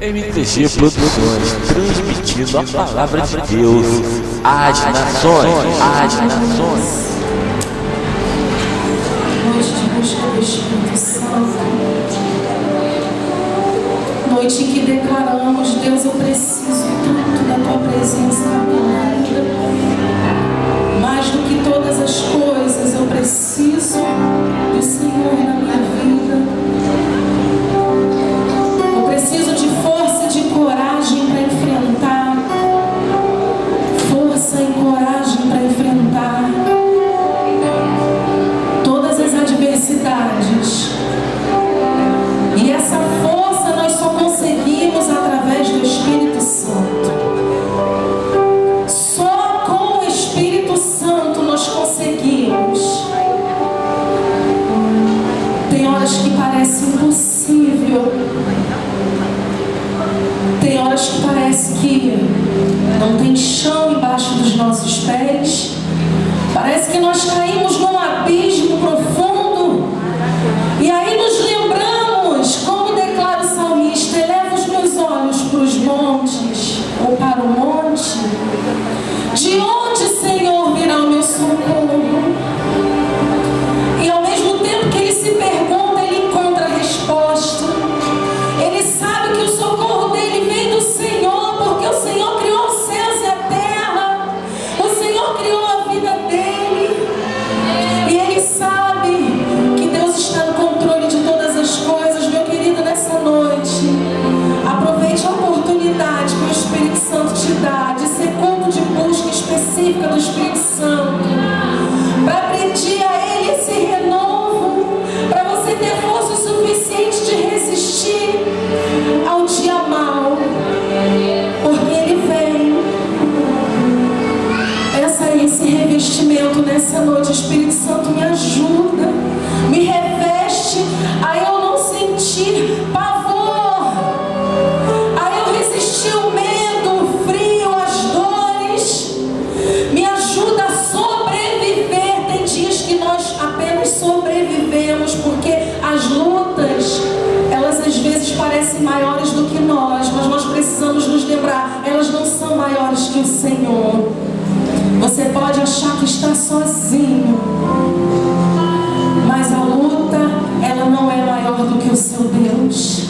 MTG Produções, transmitindo a palavra de Deus às nações, às nações. Noite de busca do Espírito Santo, noite em que declaramos: Deus, eu preciso tanto da Tua presença na minha vida. Mais do que todas as coisas, eu preciso do Senhor na minha vida. Eu preciso de força e de coragem para enfrentar. Força e coragem para enfrentar todas as adversidades. E essa força nós só conseguimos através do Espírito Santo. Só com o Espírito Santo nós conseguimos. Tem horas que parece impossível. Tem horas que parece que não tem chão embaixo dos nossos pés. Parece que nós caímos num abismo profundo. E aí nos lembramos, como declara o salmista: eleva os meus olhos para os montes, ou para o monte. De onde, Senhor, virá o meu socorro? E ao mesmo tempo que ele se pergunta, ele encontra a resposta. Ele sabe que o socorro dele vem do Senhor, porque o Senhor criou os céus e a terra. O Senhor criou a vida dele. E ele sabe que Deus está no controle de todas as coisas. Meu querido, nessa noite, aproveite a oportunidade que o Espírito Santo te dá de ser culto de busca específica do Espírito Santo, para pedir a Ele esse renovo, para você ter força suficiente de resistir ao dia mau, porque Ele vem. Peça a esse revestimento nessa noite. Espírito Santo, me ajuda, me reveste a eu não sentir pavor, a eu resistir o medo, o frio, as dores. Me ajuda a sobreviver. Tem dias que nós apenas sobrevivemos, porque as lutas, elas às vezes parecem maiores do que nós, mas nós precisamos nos lembrar: elas não são maiores que o Senhor. Você pode achar que está sozinho, mas a luta, ela não é maior do que o seu Deus.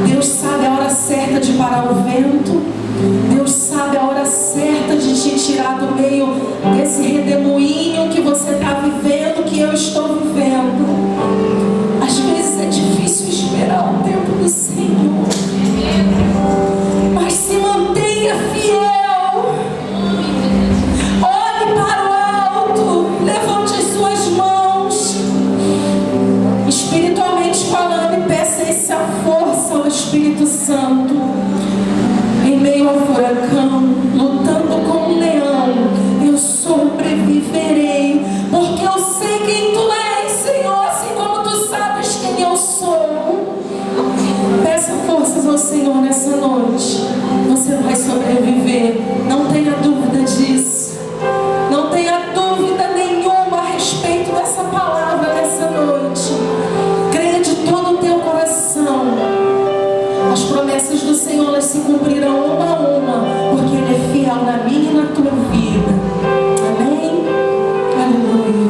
Deus sabe a hora certa de parar o vento. Deus sabe a hora certa de te tirar do meio desse redemoinho que você está vivendo, que eu estou vivendo. Às vezes é difícil esperar o tempo do Senhor, mas se mantenha fiel. Olhe para o alto, levante as suas mãos, espiritualmente falando, e peça essa força ao Espírito Santo. Em meio ao furacão, lutando com um leão, eu sobreviverei, porque eu sei quem Tu és, Senhor, assim como Tu sabes quem eu sou. Peça forças ao Senhor nessa noite. Você vai sobreviver, não tenha dúvida disso. Não tenha dúvida nenhuma a respeito dessa palavra nessa noite. Creia de todo o teu coração. As promessas do Senhor, elas se cumprirão uma a uma, porque Ele é fiel na minha e na tua vida. Amém? Aleluia.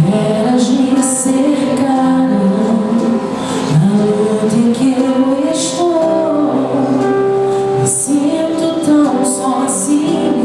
Feras me cercaram na luta em que eu estou. Me sinto tão sozinho.